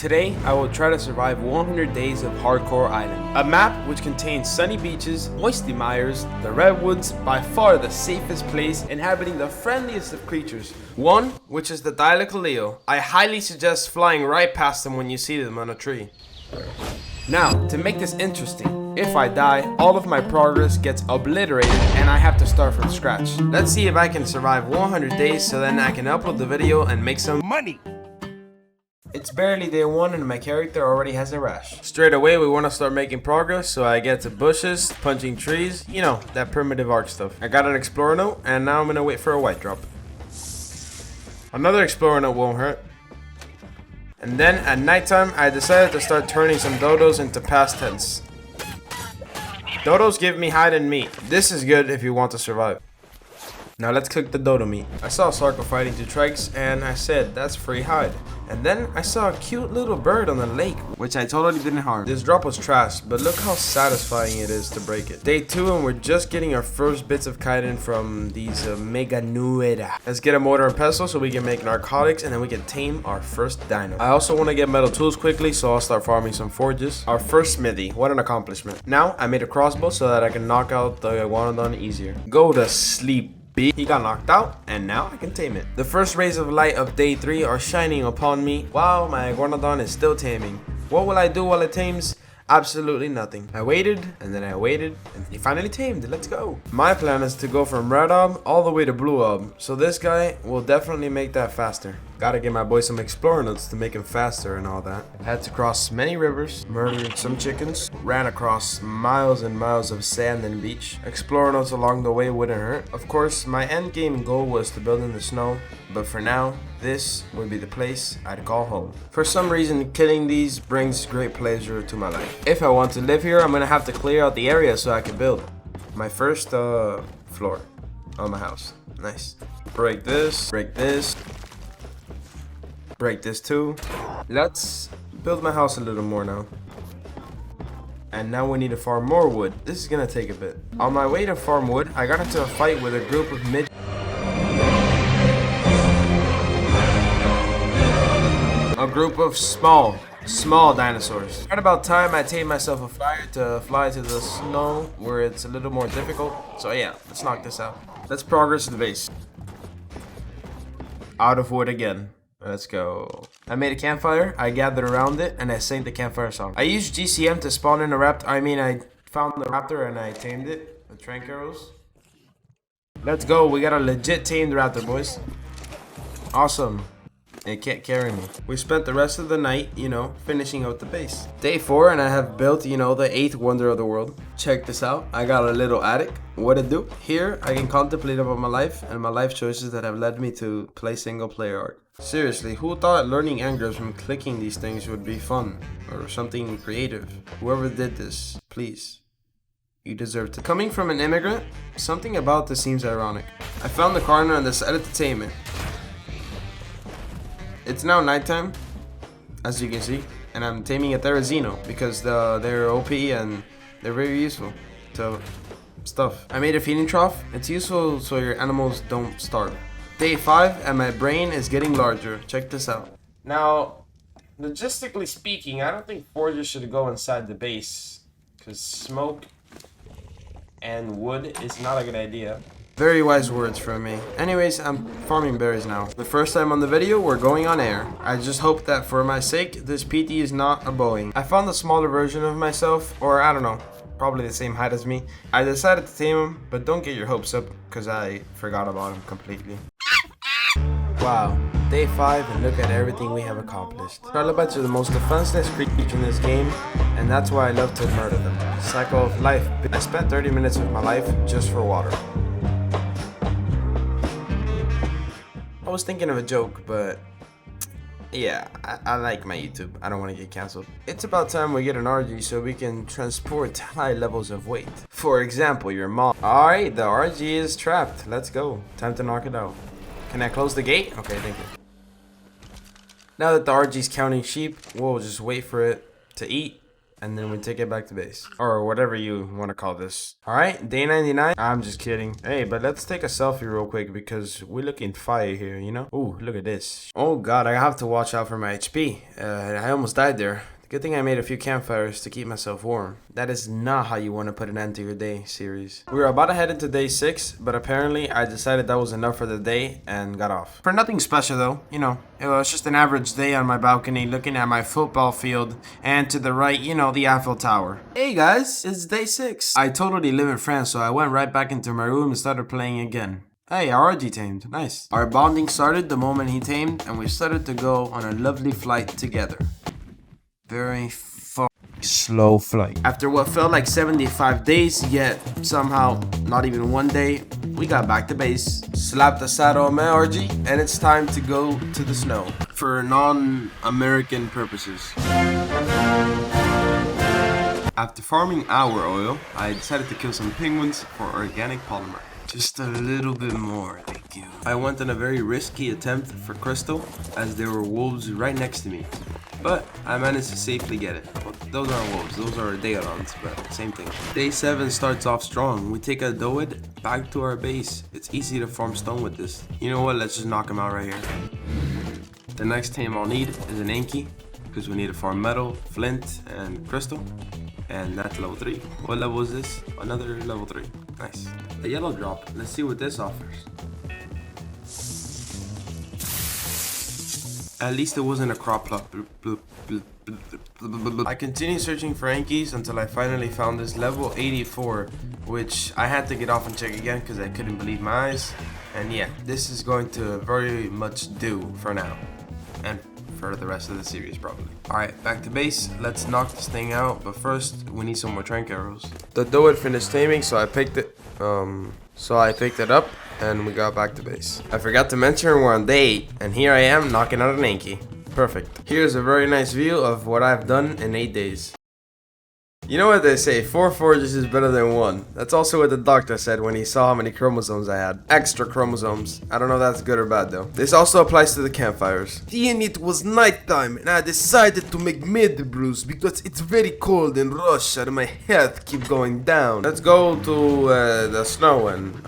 Today, I will try to survive 100 days of Hardcore Island, a map which contains sunny beaches, moisty mires, the redwoods, by far the safest place, inhabiting the friendliest of creatures. One, which is the Dilecaleo. I highly suggest flying right past them when you see them on a tree. Now, to make this interesting, if I die, all of my progress gets obliterated and I have to start from scratch. Let's see if I can survive 100 days so then I can upload the video and make some money. It's barely day 1 and my character already has a rash. Straight away we want to start making progress, so I get to bushes, punching trees, you know, that primitive ARK stuff. I got an explorer note and now I'm gonna wait for a white drop. Another explorer note won't hurt. And then at nighttime I decided to start turning some dodos into past tense. Dodos give me hide and meat. This is good if you want to survive. Now let's cook the dodo meat. I saw Sarko fighting 2 trikes and I said that's free hide. And then I saw a cute little bird on the lake, which I totally didn't harm. This drop was trash, but look how satisfying it is to break it. Day 2 and we're just getting our first bits of chitin from these mega nuera. Let's get a mortar and pestle so we can make narcotics and then we can tame our first dino. I also want to get metal tools quickly, so I'll start farming some forges. Our first smithy, what an accomplishment. Now I made a crossbow so that I can knock out the iguanodon easier. Go to sleep. He got knocked out, and now I can tame it. The first rays of light of day 3 are shining upon me, while my iguanodon is still taming. What will I do while it tames? Absolutely nothing. I waited, and then I waited, and he finally tamed. Let's go. My plan is to go from red ob all the way to blue ob, so this guy will definitely make that faster. Gotta give my boy some explorer notes to make him faster and all that. I had to cross many rivers, murdered some chickens, ran across miles and miles of sand and beach. Explorer notes along the way wouldn't hurt. Of course, my end game goal was to build in the snow, but for now, this would be the place I'd call home. For some reason, killing these brings great pleasure to my life. If I want to live here, I'm gonna have to clear out the area so I can build my first floor on my house. Nice. Break this, break this. Break this too. Let's build my house a little more now. And now we need to farm more wood. This is gonna take a bit. On my way to farm wood, I got into a fight with a group of small dinosaurs. Right about time I tamed myself a fire to fly to the snow where it's a little more difficult. So yeah, let's knock this out. Let's progress to the base. Out of wood again. Let's go. I made a campfire, I gathered around it, and I sang the campfire song. I used GCM to spawn in a raptor. I found the raptor and I tamed it with trank arrows. Let's go. We got a legit tamed raptor, boys. Awesome. It can't carry me. We spent the rest of the night, you know, finishing out the base. Day 4 and I have built, you know, the 8th wonder of the world. Check this out. I got a little attic. What to do? Here I can contemplate about my life and my life choices that have led me to play single player ARK. Seriously, who thought learning engrams from clicking these things would be fun or something creative? Whoever did this, please. You deserve to. Coming from an immigrant, something about this seems ironic. I found the corner and decided to tame it. It's now nighttime, as you can see, and I'm taming a Therizino because they're OP and they're very useful to stuff. I made a feeding trough. It's useful so your animals don't starve. Day 5 and my brain is getting larger. Check this out. Now, logistically speaking, I don't think forges should go inside the base because smoke and wood is not a good idea. Very wise words from me. Anyways, I'm farming berries now. The first time on the video, we're going on air. I just hope that for my sake, this PT is not a Boeing. I found a smaller version of myself, or I don't know, probably the same height as me. I decided to tame him, but don't get your hopes up, because I forgot about him completely. Wow, day 5 and look at everything we have accomplished. Trilobites are the most defenseless creature in this game, and that's why I love to murder them. Cycle of life. I spent 30 minutes of my life just for water. I was thinking of a joke, but yeah, I like my YouTube. I don't want to get cancelled. It's about time we get an RG so we can transport high levels of weight. For example, your mom. Alright, the RG is trapped. Let's go. Time to knock it out. Can I close the gate? Okay, thank you. Now that the RG's counting sheep, we'll just wait for it to eat and then we take it back to base. Or whatever you want to call this. Alright, day 99. I'm just kidding. Hey, but let's take a selfie real quick because we're looking fire here, you know? Ooh, look at this. Oh god, I have to watch out for my HP. I almost died there. Good thing I made a few campfires to keep myself warm. That is not how you want to put an end to your day series. We were about to head into day 6, but apparently I decided that was enough for the day and got off. For nothing special though, you know, it was just an average day on my balcony looking at my football field and to the right, you know, the Eiffel Tower. Hey guys, it's day 6. I totally live in France, so I went right back into my room and started playing again. Hey, our RG tamed. Nice. Our bonding started the moment he tamed and we started to go on a lovely flight together. Very slow flight. After what felt like 75 days, yet somehow not even one day, we got back to base, slapped the saddle on my RG, and it's time to go to the snow for non-American purposes. After farming our oil, I decided to kill some penguins for organic polymer. Just a little bit more, thank you. I went on a very risky attempt for crystal as there were wolves right next to me. But I managed to safely get it. Well, those aren't wolves, those are Daolons, but same thing. Day 7 starts off strong. We take a Doed back to our base. It's easy to farm stone with this. You know what, let's just knock him out right here. The next tame I'll need is an Anki, because we need to farm metal, flint, and crystal. And that's level 3. What level is this? Another level 3. Nice. A yellow drop. Let's see what this offers. At least it wasn't a crop plot. I continued searching for Ankis until I finally found this level 84, which I had to get off and check again because I couldn't believe my eyes. And yeah, this is going to very much do for now. And for the rest of the series probably. Alright, back to base. Let's knock this thing out, but first we need some more trank arrows. The Doed finished taming, so I picked it up and we got back to base. I forgot to mention we're on day 8 and here I am knocking out an Anki. Perfect. Here's a very nice view of what I've done in 8 days. You know what they say, 4 forges is better than 1. That's also what the doctor said when he saw how many chromosomes I had. Extra chromosomes. I don't know if that's good or bad though. This also applies to the campfires. Then it was nighttime and I decided to make mid brews because it's very cold in Russia and my health keep going down. Let's go to the snow and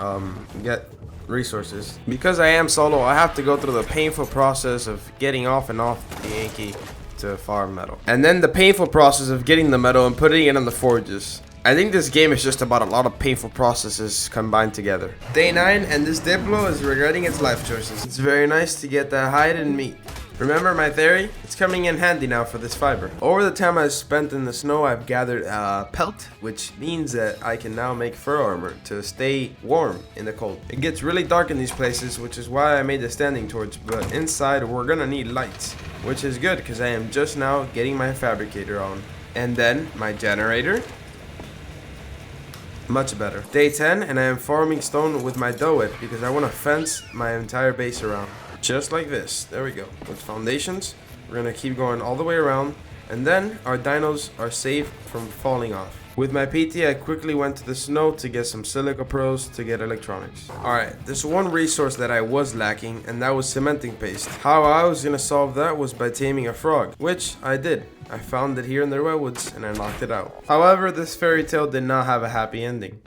get resources. Because I am solo, I have to go through the painful process of getting off and off the Yankee to farm metal. And then the painful process of getting the metal and putting it on the forges. I think this game is just about a lot of painful processes combined together. Day 9 and this Diplo is regretting its life choices. It's very nice to get that hide and meat. Remember my theory? It's coming in handy now for this fiber. Over the time I've spent in the snow, I've gathered pelt, which means that I can now make fur armor to stay warm in the cold. It gets really dark in these places, which is why I made the standing torch, but inside we're gonna need lights, which is good because I am just now getting my fabricator on. And then my generator. Much better. Day 10 and I am farming stone with my Doed because I want to fence my entire base around. Just like this. There we go. With foundations, we're going to keep going all the way around and then our dinos are safe from falling off. With my PT, I quickly went to the snow to get some silica pearls to get electronics. Alright, there's one resource that I was lacking and that was cementing paste. How I was going to solve that was by taming a frog, which I did. I found it here in the redwoods and I knocked it out. However, this fairy tale did not have a happy ending.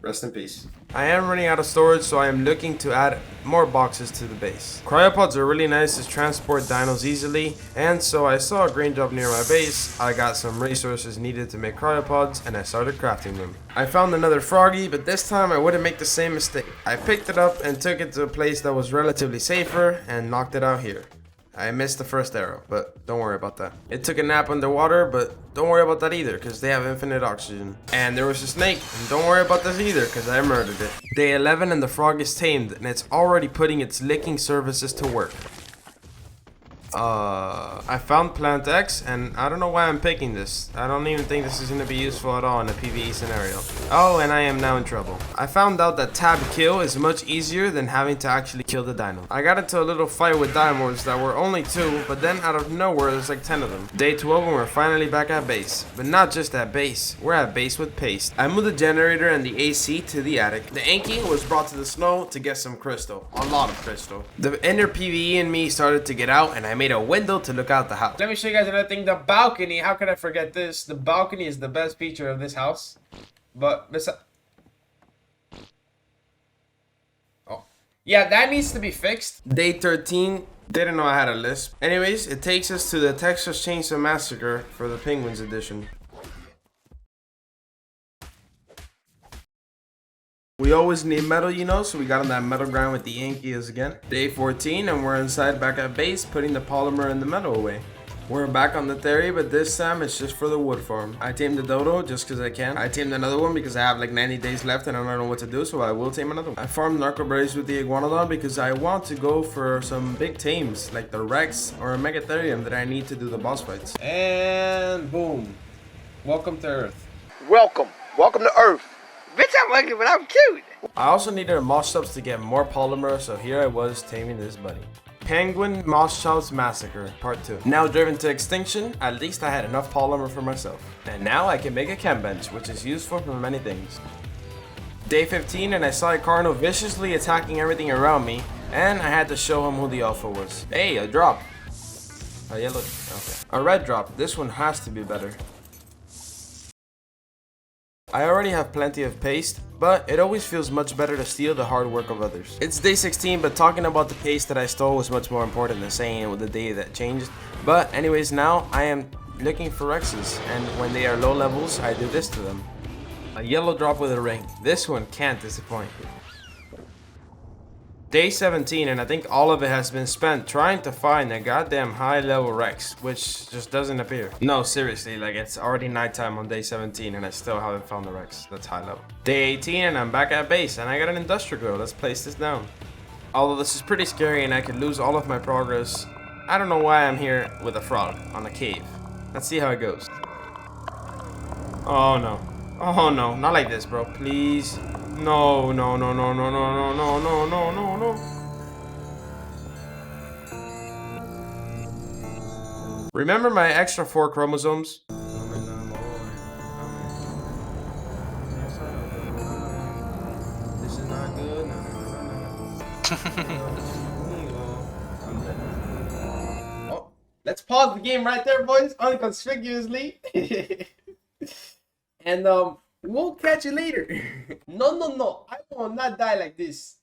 Rest in peace. I am running out of storage, so I am looking to add more boxes to the base. Cryopods are really nice to transport dinos easily, and so I saw a grain drop near my base. I got some resources needed to make cryopods, and I started crafting them. I found another froggy, but this time I wouldn't make the same mistake. I picked it up and took it to a place that was relatively safer, and knocked it out here. I missed the first arrow, but don't worry about that. It took a nap underwater, but don't worry about that either, because they have infinite oxygen. And there was a snake, and don't worry about this either, because I murdered it. Day 11 and the frog is tamed, and it's already putting its licking services to work. I found Plant X, and I don't know why I'm picking this. I don't even think this is going to be useful at all in a PvE scenario. Oh, and I am now in trouble. I found out that tab kill is much easier than having to actually kill the dino. I got into a little fight with Dimorphs that were only 2, but then out of nowhere there's like 10 of them. Day 12 and we're finally back at base. But not just at base, we're at base with paste. I moved the generator and the AC to the attic. The Anki was brought to the snow to get some crystal. A lot of crystal. The inner PvE in me started to get out and I made a window to look out the house. Let me show you guys another thing. The balcony. How could I forget this? The balcony is the best feature of this house. But oh, yeah, that needs to be fixed. Day 13. Didn't know I had a lisp. Anyways, it takes us to the Texas Chainsaw Massacre for the Penguins edition. We always need metal, you know, so we got on that metal grind with the Yankees again. Day 14, and we're inside back at base, putting the polymer and the metal away. We're back on the theory, but this time it's just for the wood farm. I tamed the dodo just because I can. I tamed another one because I have like 90 days left and I don't know what to do, so I will tame another one. I farmed narcoberries with the iguanodon because I want to go for some big tames like the Rex or a Megatherium that I need to do the boss fights. And boom. Welcome to Earth. Welcome to Earth. Bitch, I'm ugly, but I'm cute. I also needed a moss chops to get more polymer, so here I was taming this buddy. Penguin Moss Chops Massacre Part 2. Now driven to extinction, at least I had enough polymer for myself. And now I can make a chem bench, which is useful for many things. Day 15, and I saw a cardinal viciously attacking everything around me, and I had to show him who the alpha was. Hey, a drop. A yellow, okay. A red drop. This one has to be better. I already have plenty of paste, but it always feels much better to steal the hard work of others. It's day 16, but talking about the paste that I stole was much more important than saying it was the day that changed. But anyways, now I am looking for Rexes, and when they are low levels, I do this to them. A yellow drop with a ring. This one can't disappoint. Day 17, and I think all of it has been spent trying to find a goddamn high level Rex, which just doesn't appear. No, seriously, like it's already nighttime on day 17 and I still haven't found the Rex. That's high level. Day 18, and I'm back at base and I got an industrial grill. Let's place this down. Although this is pretty scary and I could lose all of my progress, I don't know why I'm here with a frog on a cave. Let's see how it goes. Oh no. Oh no, not like this, bro. Please. No, no, no, no, no, no, no, no, no, no, no, no. Remember my extra 4 chromosomes? This is not good. Oh, let's pause the game right there, boys, unconspicuously. And we'll catch you later. No. I will not die like this.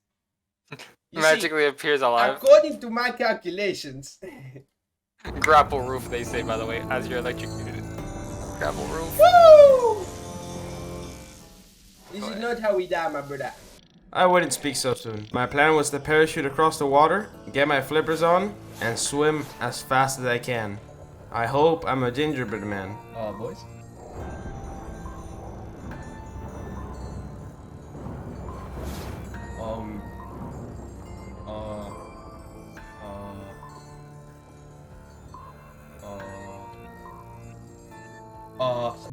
Magically appears alive. According to my calculations. Grapple roof, they say, by the way, as you're electrocuted. Grapple roof. Woo! This is not how we die, my brother. I wouldn't speak so soon. My plan was to parachute across the water, get my flippers on, and swim as fast as I can. I hope I'm a gingerbread man. Oh, boys.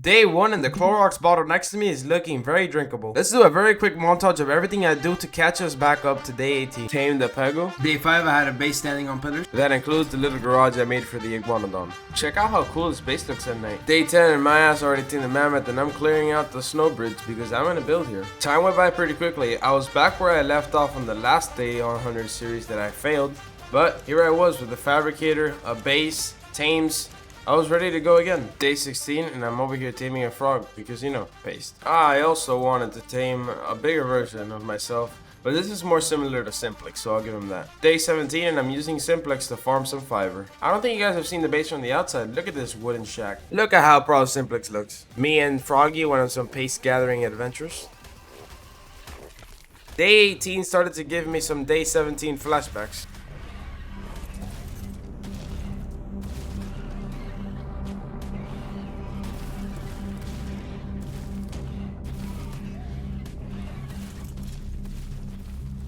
Day 1 and the Clorox bottle next to me is looking very drinkable. Let's do a very quick montage of everything I do to catch us back up to day 18. Tame the Pego. Day 5 I had a base standing on pillars. That includes the little garage I made for the Iguanodon. Check out how cool this base looks at night. Day 10 and my ass already tamed the mammoth and I'm clearing out the snow bridge because I'm gonna build here. Time went by pretty quickly. I was back where I left off on the last day on 100 series that I failed. But here I was with a fabricator, a base, tames. I was ready to go again. Day 16 and I'm over here taming a frog because, you know, paste. I also wanted to tame a bigger version of myself, but this is more similar to Simplex, so I'll give him that. Day 17 and I'm using Simplex to farm some fiber. I don't think you guys have seen the base from the outside. Look at this wooden shack. Look at how proud Simplex looks. Me and Froggy went on some paste gathering adventures. Day 18 started to give me some day 17 flashbacks.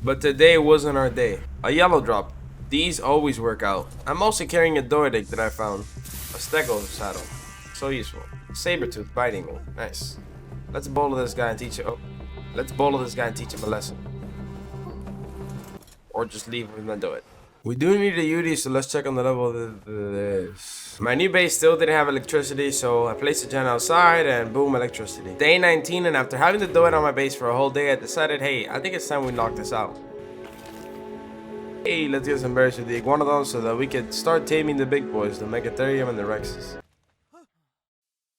But today wasn't our day. A yellow drop. These always work out. I'm also carrying a Doidic that I found. A Stego saddle. So useful. Sabertooth biting me. Nice. Let's bolo this guy and teach him. Oh. Let's bolo this guy and teach him a lesson. Or just leave him and do it. We do need a UD, so let's check on the level of this. My new base still didn't have electricity, so I placed a gen outside and boom, electricity. Day 19, and after having to do it on my base for a whole day, I decided, hey, I think it's time we knock this out. Hey, let's get some berries with the iguanodon so that we can start taming the big boys, the Megatherium and the Rexes.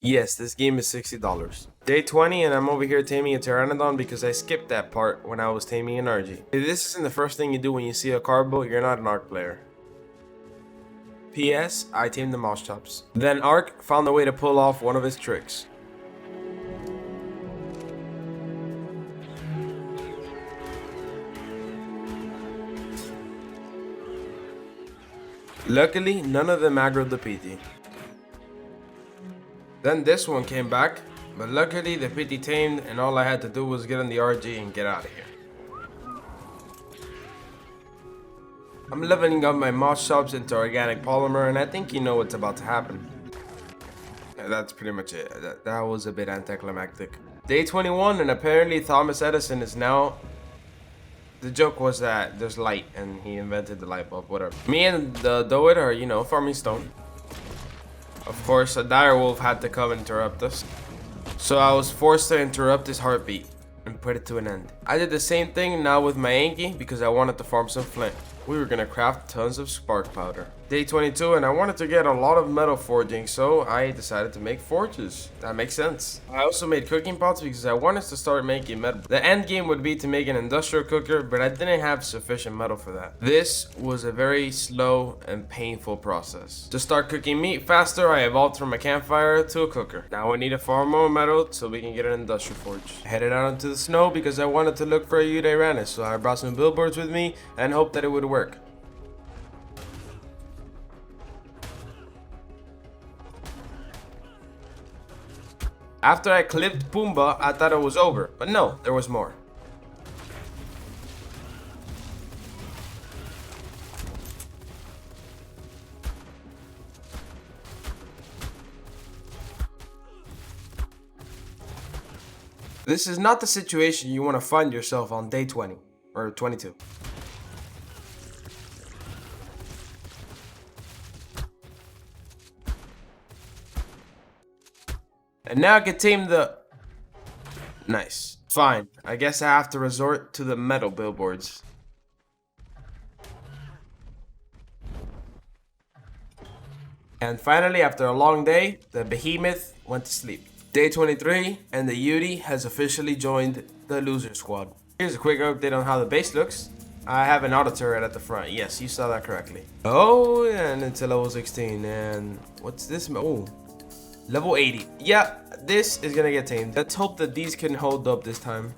Yes, this game is $60. Day 20 and I'm over here taming a Pteranodon because I skipped that part when I was taming an RG. If this isn't the first thing you do when you see a Carbo, you're not an ARK player. P.S. I tamed the Moschops. Then ARK found a way to pull off one of his tricks. Luckily, none of them aggroed the PT. Then this one came back, but luckily the PT tamed and all I had to do was get on the RG and get out of here. I'm leveling up my Moschops into organic polymer and I think you know what's about to happen. That's pretty much it. That was a bit anticlimactic. Day 21 and apparently Thomas Edison is now... The joke was that there's light and he invented the light bulb, whatever. Me and the Doid are, you know, farming stone. Of course, a dire wolf had to come and interrupt us. So I was forced to interrupt his heartbeat and put it to an end. I did the same thing now with my Anki because I wanted to farm some flint. We were gonna craft tons of spark powder. Day 22 and I wanted to get a lot of metal forging, so I decided to make forges. That makes sense. I also made cooking pots because I wanted to start making metal. The end game would be to make an industrial cooker, but I didn't have sufficient metal for that. This was a very slow and painful process. To start cooking meat faster, I evolved from a campfire to a cooker. Now I need to farm more metal so we can get an industrial forge. I headed out into the snow because I wanted to look for a Eudaranus, so I brought some billboards with me and hoped that it would work. After I clipped Pumbaa, I thought it was over, but no, there was more. This is not the situation you want to find yourself on day 20, or 22. And now I can tame the... Nice. Fine. I guess I have to resort to the metal billboards. And finally, after a long day, the behemoth went to sleep. Day 23, and the Yudi has officially joined the loser squad. Here's a quick update on how the base looks. I have an auto turret at the front. Yes, you saw that correctly. Oh, and until level 16. And what's this? Oh. Level 80. Yeah, this is gonna get tamed. Let's hope that these can hold up this time.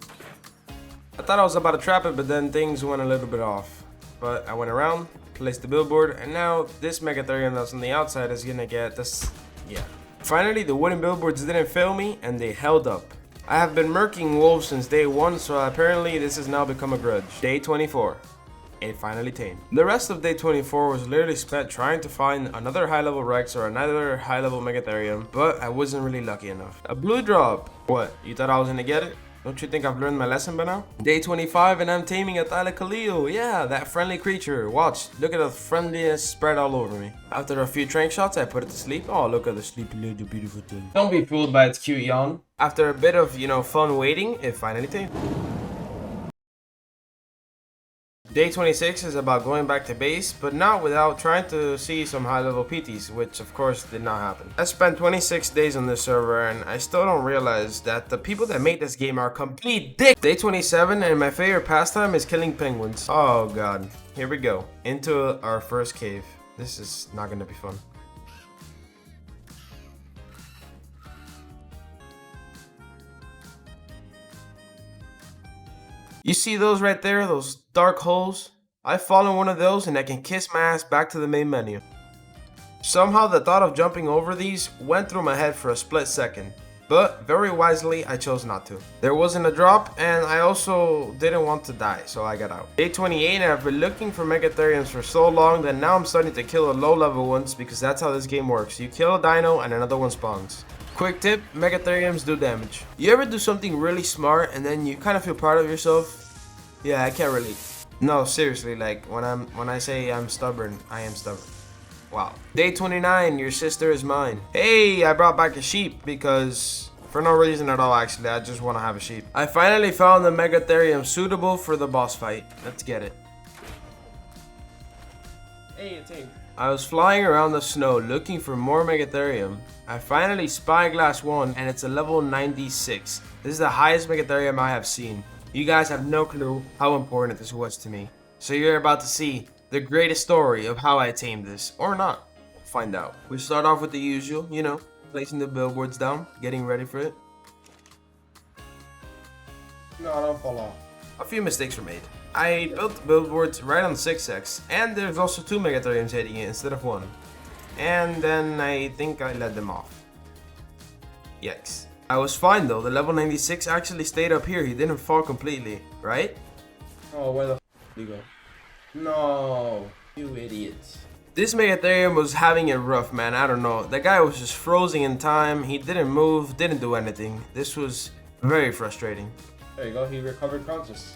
I thought I was about to trap it, but then things went a little bit off. But I went around, placed the billboard, and now this Megatherium that's on the outside is gonna get this. Yeah. Finally, the wooden billboards didn't fail me, and they held up. I have been murking wolves since day 1, so apparently this has now become a grudge. Day 24. It finally tamed. The rest of day 24 was literally spent trying to find another high level Rex or another high level Megatherium, but I wasn't really lucky enough. A blue drop! What, you thought I was gonna get it? Don't you think I've learned my lesson by now? Day 25 and I'm taming a Thylacoleo. Yeah, that friendly creature. Watch, look at the friendliness spread all over me. After a few trank shots, I put it to sleep. Oh, look at the sleepy little beautiful thing. Don't be fooled by its cute yawn. After a bit of, fun waiting, it finally tamed. Day 26 is about going back to base, but not without trying to see some high level PTs, which of course did not happen. I spent 26 days on this server and I still don't realize that the people that made this game are complete dick. Day 27 and my favorite pastime is killing penguins. Oh god, here we go, into our first cave. This is not gonna be fun. You see those right there, those dark holes? I fall in one of those and I can kiss my ass back to the main menu. Somehow the thought of jumping over these went through my head for a split second, but very wisely I chose not to. There wasn't a drop and I also didn't want to die, so I got out. Day 28 and I've been looking for Megatheriums for so long that now I'm starting to kill the low level ones because that's how this game works. You kill a dino and another one spawns. Quick tip, Megatheriums do damage. You ever do something really smart and then you kind of feel proud of yourself? Yeah, I can't relate. No, seriously, like when I say I'm stubborn, I am stubborn. Wow. Day 29, your sister is mine. Hey, I brought back a sheep because for no reason at all actually, I just want to have a sheep. I finally found the Megatherium suitable for the boss fight. Let's get it. I was flying around the snow looking for more Megatherium. I finally spyglass one and it's a level 96. This is the highest Megatherium I have seen. You guys have no clue how important this was to me. So you're about to see the greatest story of how I tamed this, or not. Find out. We start off with the usual, you know, placing the billboards down, getting ready for it. No, don't fall off. A few mistakes were made. I built the billboards right on 6x, and there's also 2 Megatheriums hitting it instead of 1. And then I think I let them off. Yikes. I was fine though, the level 96 actually stayed up here, he didn't fall completely, right? Oh, where the f did you go? No, you idiots. This Megatherium was having it rough, man, I don't know. That guy was just frozen in time, he didn't move, didn't do anything. This was very frustrating. There you go, he recovered conscious.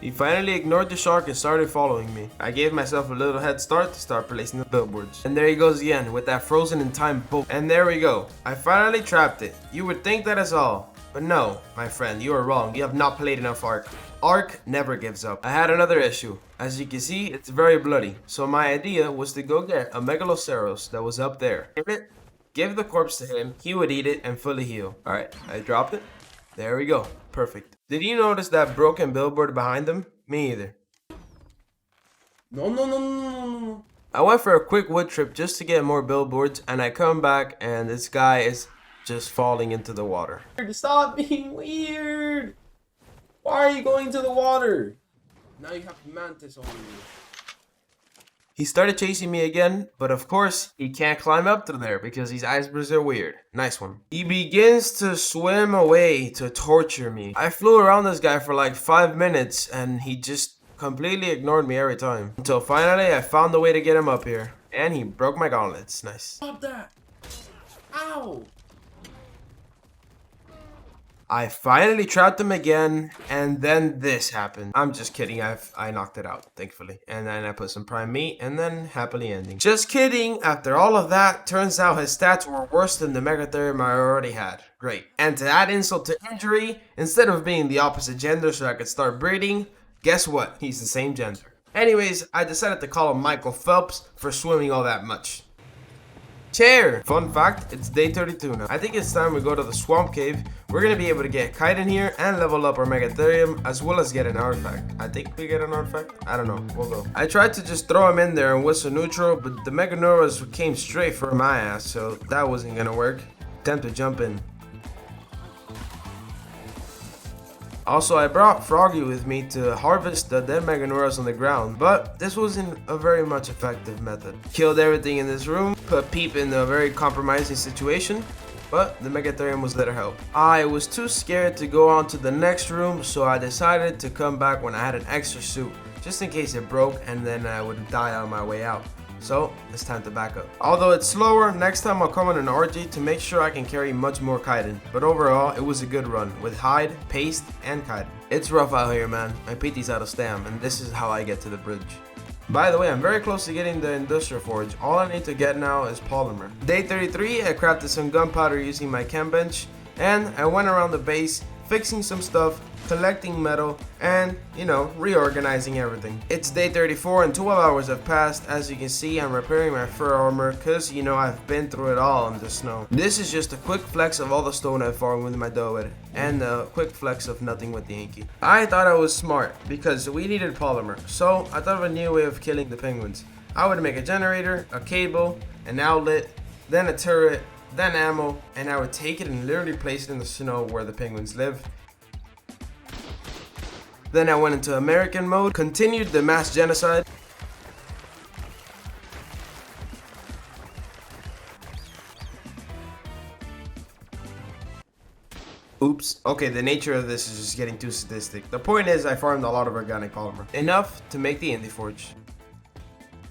He finally ignored the shark and started following me. I gave myself a little head start to start placing the billboards. And there he goes again with that frozen in time bolt. And there we go. I finally trapped it. You would think that is all. But no, my friend, you are wrong. You have not played enough ARK. ARK never gives up. I had another issue. As you can see, it's very bloody. So my idea was to go get a Megaloceros that was up there. Give the corpse to him, he would eat it and fully heal. Alright, I dropped it. There we go. Perfect. Did you notice that broken billboard behind them? Me either. No. I went for a quick wood trip just to get more billboards and I come back and this guy is just falling into the water. Stop being weird. Why are you going to the water? Now you have mantis on you. He started chasing me again, but of course, he can't climb up to there because these icebergs are weird. Nice one. He begins to swim away to torture me. I flew around this guy for like 5 minutes and he just completely ignored me every time. Until finally, I found a way to get him up here. And he broke my gauntlets. Nice. Stop that. Ow. I finally trapped him again, and then this happened. I'm just kidding, I knocked it out, thankfully. And then I put some prime meat, and then happily ending. Just kidding, after all of that, turns out his stats were worse than the Megatherium I already had. Great. And to add insult to injury, instead of being the opposite gender so I could start breeding, guess what? He's the same gender. Anyways, I decided to call him Michael Phelps for swimming all that much. Chair! Fun fact, it's day 32 now. I think it's time we go to the swamp cave. We're gonna be able to get kite in here and level up our Megatherium as well as get an artifact. I think we get an artifact? I don't know, we'll go. I tried to just throw him in there and whistle neutral, but the Meganauras came straight for my ass, so that wasn't gonna work. Time to jump in. Also, I brought Froggy with me to harvest the dead Meganauras on the ground, but this wasn't a very much effective method. Killed everything in this room, put Peep in a very compromising situation, but the Megatherium was there to help. I was too scared to go on to the next room, so I decided to come back when I had an extra suit, just in case it broke and then I would die on my way out. So, it's time to back up. Although it's slower, next time I'll come on an RG to make sure I can carry much more chitin. But overall, it was a good run, with hide, paste, and chitin. It's rough out here, man. My PT's out of stam, and this is how I get to the bridge. By the way, I'm very close to getting the industrial forge. All I need to get now is polymer. Day 33, I crafted some gunpowder using my chem bench, and I went around the base, fixing some stuff, collecting metal, and, you know, reorganizing everything. It's day 34 and 12 hours have passed. As you can see, I'm repairing my fur armor because, you know, I've been through it all in the snow. This is just a quick flex of all the stone I've farmed with my dough and a quick flex of nothing with the inky. I thought I was smart because we needed polymer, so I thought of a new way of killing the penguins. I would make a generator, a cable, an outlet, then a turret, then ammo, and I would take it and literally place it in the snow where the penguins live. Then I went into American mode, continued the mass genocide. Oops. Okay, the nature of this is just getting too sadistic. The point is I farmed a lot of organic polymer. Enough to make the Indie Forge.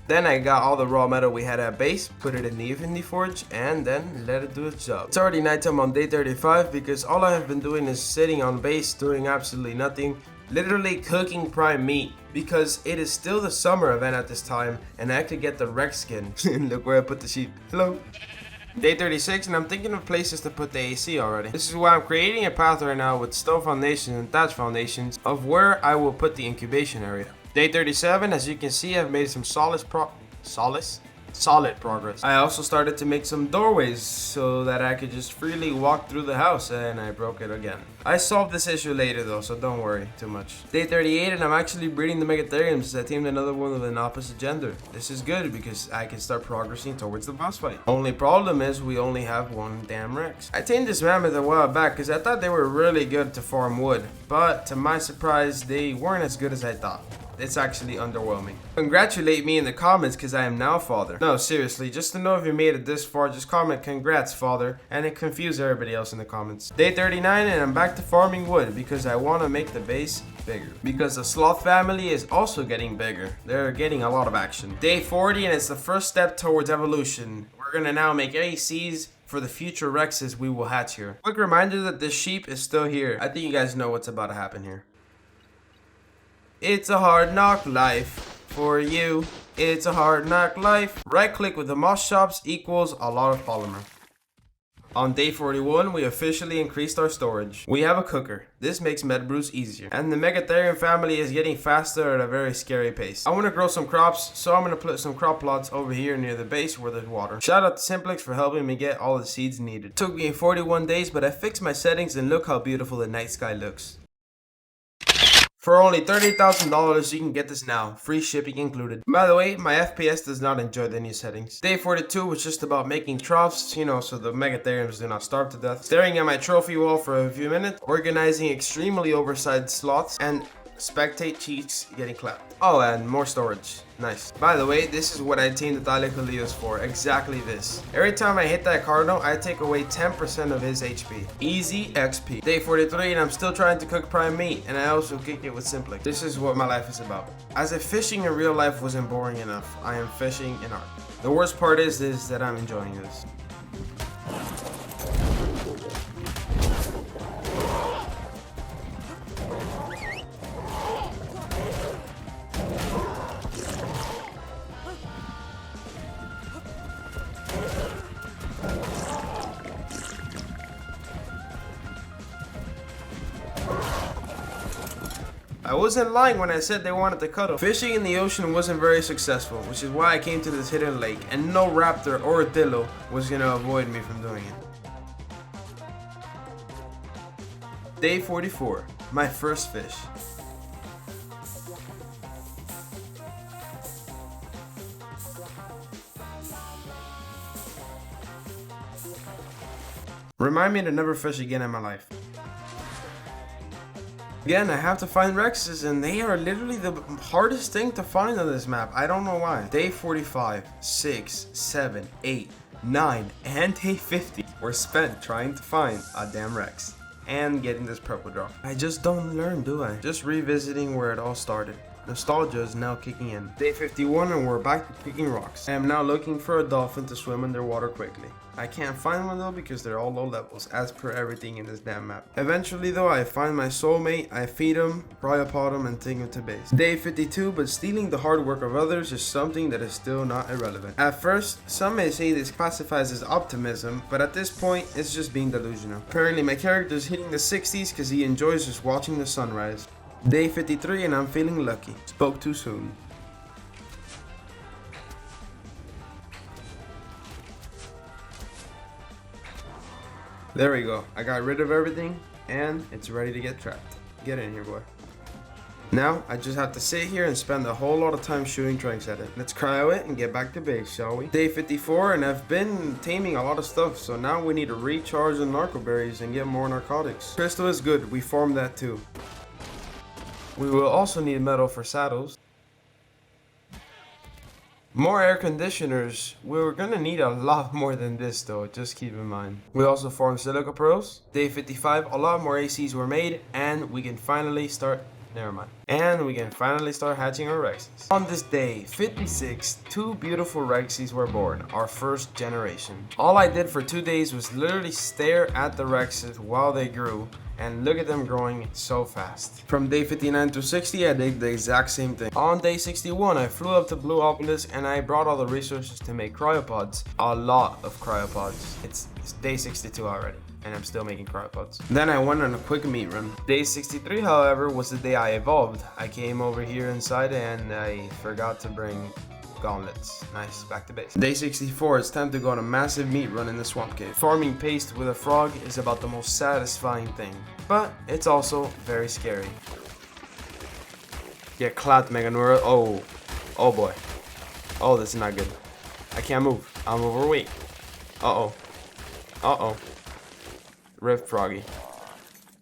Then I got all the raw metal we had at base, put it in the Indie Forge, and then let it do its job. It's already nighttime on day 35 because all I have been doing is sitting on base doing absolutely nothing. Literally cooking prime meat because it is still the summer event at this time and I could get the Rex skin. Look where I put the sheep. Hello. Day 36 and I'm thinking of places to put the AC already. This is why I'm creating a path right now with stone foundations and thatch foundations of where I will put the incubation area. Day 37, as you can see, I've made some solid Solid progress. I also started to make some doorways so that I could just freely walk through the house, and I broke it again. I solved this issue later though, so don't worry too much. Day 38 and I'm actually breeding the Megatheriums. I teamed another one with an opposite gender. This is good because I can start progressing towards the boss fight. Only problem is we only have one damn Rex. I tamed this mammoth a while back because I thought they were really good to farm wood, but to my surprise they weren't as good as I thought. It's actually underwhelming. Congratulate me in the comments because I am now father. No, seriously, just to know if you made it this far, just comment congrats father and it confuse everybody else in the comments. Day 39 and I'm back to farming wood because I want to make the base bigger. Because the sloth family is also getting bigger. They're getting a lot of action. Day 40 and it's the first step towards evolution. We're gonna now make ACs for the future Rexes we will hatch here. Quick reminder that this sheep is still here. I think you guys know what's about to happen here. It's a hard knock life for you. It's a hard knock life. Right click with the moss shops equals a lot of polymer. On day 41, we officially increased our storage. We have a cooker. This makes med brews easier. And the Megatherium family is getting faster at a very scary pace. I want to grow some crops, so I'm going to put some crop plots over here near the base where there's water. Shout out to Simplex for helping me get all the seeds needed. Took me 41 days, but I fixed my settings and look how beautiful the night sky looks. For only $30,000, you can get this now, free shipping included. By the way, my FPS does not enjoy the new settings. Day 42 was just about making troughs, you know, so the Megatheriums do not starve to death. Staring at my trophy wall for a few minutes, organizing extremely oversized slots, and spectate cheeks getting clapped. Oh, and more storage. Nice. By the way, this is what I teamed the Thylacoleos for. Exactly this. Every time I hit that cardinal, I take away 10% of his HP. Easy XP. Day 43 and I'm still trying to cook prime meat, and I also kick it with Simplex. This is what my life is about. As if fishing in real life wasn't boring enough, I am fishing in ARK. The worst part is that I'm enjoying this. I wasn't lying when I said they wanted to cuddle. Fishing in the ocean wasn't very successful, which is why I came to this hidden lake, and no raptor or dillo was gonna avoid me from doing it. Day 44, my first fish. Remind me to never fish again in my life. Again, I have to find Rexes, and they are literally the hardest thing to find on this map. I don't know why. Day 45, 6, 7, 8, 9, and day 50 were spent trying to find a damn Rex and getting this purple drop. I just don't learn, do I? Just revisiting where it all started. Nostalgia is now kicking in. Day 51 and we're back to picking rocks. I am now looking for a dolphin to swim underwater quickly. I can't find one though because they're all low levels as per everything in this damn map. Eventually though, I find my soulmate, I feed him, cryopod him, and take him to base. Day 52, but stealing the hard work of others is something that is still not irrelevant. At first, some may say this classifies as optimism, but at this point, it's just being delusional. Apparently my character is hitting the 60s because he enjoys just watching the sunrise. Day 53 and I'm feeling lucky. Spoke too soon. There we go. I got rid of everything and it's ready to get trapped. Get in here, boy. Now, I just have to sit here and spend a whole lot of time shooting tranks at it. Let's cryo it and get back to base, shall we? Day 54 and I've been taming a lot of stuff, so now we need to recharge the narco berries and get more narcotics. Crystal is good. We farmed that too. We will also need metal for saddles. More air conditioners. We're gonna need a lot more than this though, just keep in mind. We also farmed silica pearls. Day 55, a lot more ACs were made and we can finally start hatching our Rexes. On this day 56, two beautiful Rexes were born, our first generation. All I did for 2 days was literally stare at the Rexes while they grew, and look at them growing so fast. From day 59 to 60, I did the exact same thing. On day 61, I flew up to Blueopolis and I brought all the resources to make cryopods. A lot of cryopods. It's day 62 already, and I'm still making cryopods. Then I went on a quick meat run. Day 63, however, was the day I evolved. I came over here inside and I forgot to bring gauntlets. Nice, back to base. Day 64, it's time to go on a massive meat run in the swamp cave. Farming paste with a frog is about the most satisfying thing, but it's also very scary. Get clapped, Meganura. Oh boy. Oh, this is not good. I can't move. I'm overweight. Uh-oh. Rip Froggy.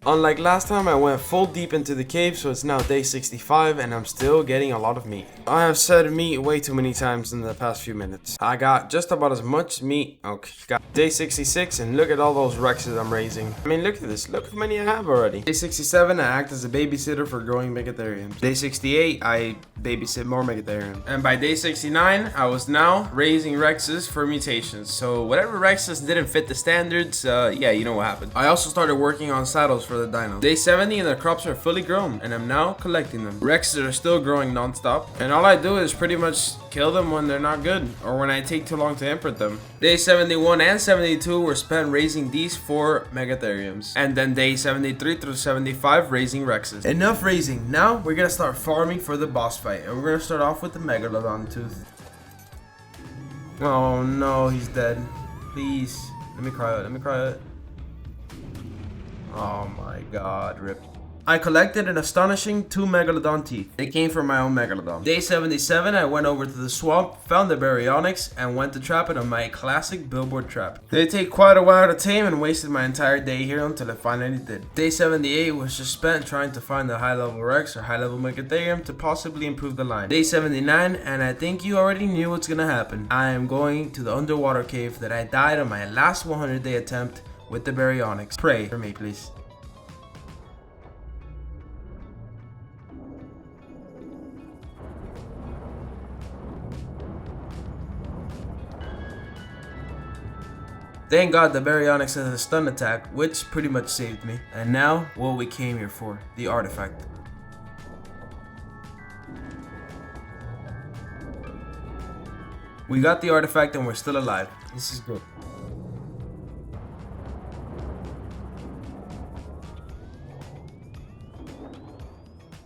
Unlike last time, I went full deep into the cave, so it's now day 65 and I'm still getting a lot of meat. I have said meat way too many times in the past few minutes. I got just about as much meat. Okay, got day 66 and look at all those Rexes I'm raising. I mean, look at this. Look how many I have already. Day 67, I act as a babysitter for growing Megatheriums. Day 68, I babysit more Megatheriums. And by day 69, I was now raising Rexes for mutations. So whatever Rexes didn't fit the standards, yeah, you know what happened. I also started working on saddles for the dino. Day 70 and the crops are fully grown and I'm now collecting them. Rexes are still growing non-stop and all I do is pretty much kill them when they're not good or when I take too long to imprint them. Day 71 and 72 were spent raising these 4 Megatheriums and then day 73 through 75 raising Rexes. Enough raising. Now we're gonna start farming for the boss fight and we're gonna start off with the Megalodon tooth. Oh no, he's dead. Please. Let me cry it. Oh my god, rip. I collected an astonishing 2 Megalodon teeth. They came from my own Megalodon. Day 77, I went over to the swamp, found the Baryonyx, and went to trap it on my classic billboard trap. They take quite a while to tame and wasted my entire day here until it finally did. Day 78 was just spent trying to find the high level Rex or high level Megatherium to possibly improve the line. Day 79, and I think you already knew what's gonna happen. I am going to the underwater cave that I died on my last 100-day attempt with the Baryonyx. Pray for me, please. Thank God the Baryonyx has a stun attack, which pretty much saved me. And now, what we came here for, the artifact. We got the artifact and we're still alive. This is good.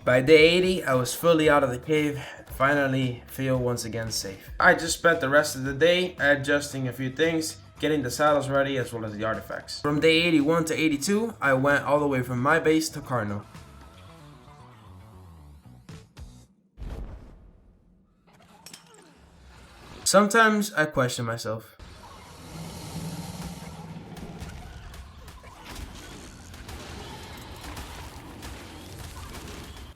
By day 80, I was fully out of the cave. Finally, feel once again safe. I just spent the rest of the day adjusting a few things, getting the saddles ready as well as the artifacts. From day 81 to 82, I went all the way from my base to Carno. Sometimes I question myself.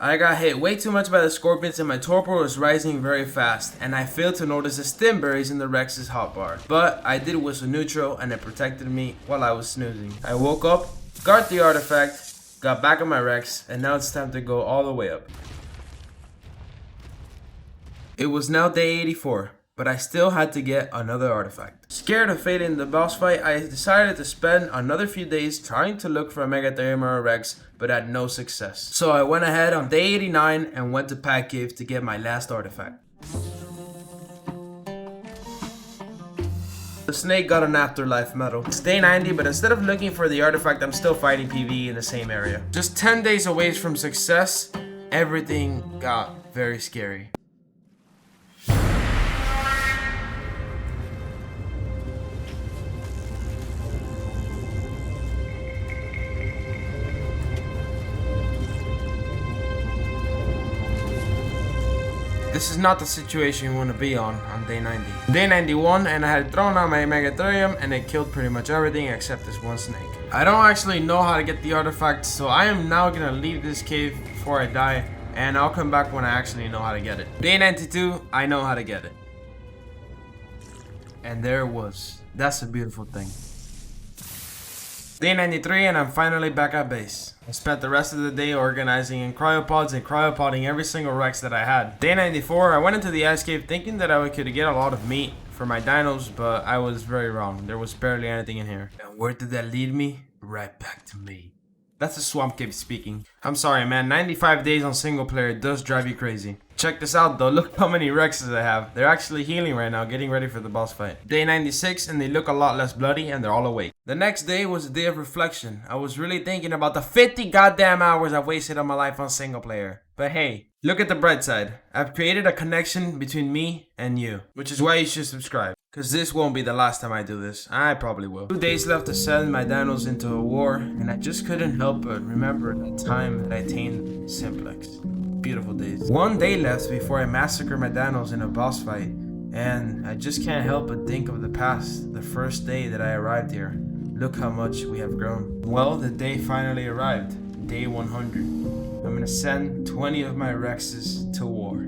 I got hit way too much by the scorpions and my torpor was rising very fast, and I failed to notice the stim berries in the Rex's hotbar. But I did whistle neutral and it protected me while I was snoozing. I woke up, got the artifact, got back on my Rex, and now it's time to go all the way up. It was now day 84. But I still had to get another artifact. Scared of failing the boss fight, I decided to spend another few days trying to look for a Megatherium or a Rex, but had no success. So I went ahead on day 89 and went to Pack Cave to get my last artifact. The snake got an afterlife medal. It's day 90, but instead of looking for the artifact, I'm still fighting PvE in the same area. Just 10 days away from success, everything got very scary. This is not the situation you want to be on day 90. Day 91 and I had thrown out my Megatherium and it killed pretty much everything except this one snake. I don't actually know how to get the artifact, so I am now gonna leave this cave before I die and I'll come back when I actually know how to get it. Day 92, I know how to get it. And there it was. That's a beautiful thing. Day 93 and I'm finally back at base. I spent the rest of the day organizing in cryopods and cryopodding every single Rex that I had. Day 94, I went into the ice cave thinking that I could get a lot of meat for my dinos, but I was very wrong. There was barely anything in here. And where did that lead me? Right back to me. That's a swamp cave speaking. I'm sorry, man. 95 days on single player does drive you crazy. Check this out though. Look how many Rexes I have. They're actually healing right now, getting ready for the boss fight. Day 96 and they look a lot less bloody and they're all awake. The next day was a day of reflection. I was really thinking about the 50 goddamn hours I wasted on my life on single player. But hey, Look at the bright side. I've created a connection between me and you, which is why you should subscribe. Cause this won't be the last time I do this. I probably will. 2 days left to send my dinos into a war, and I just couldn't help but remember the time that I tamed Simplex. Beautiful days. 1 day left before I massacre my dinos in a boss fight, and I just can't help but think of the past, the first day that I arrived here. Look how much we have grown. Well, the day finally arrived. Day 100. I'm gonna send 20 of my Rexes to war.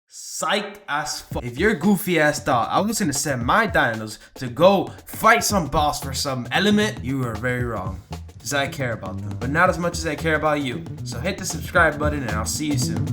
Psyched as fuck. If your goofy ass thought I was gonna send my dinos to go fight some boss for some element, you are very wrong. Cause I care about them, but not as much as I care about you. So hit the subscribe button and I'll see you soon.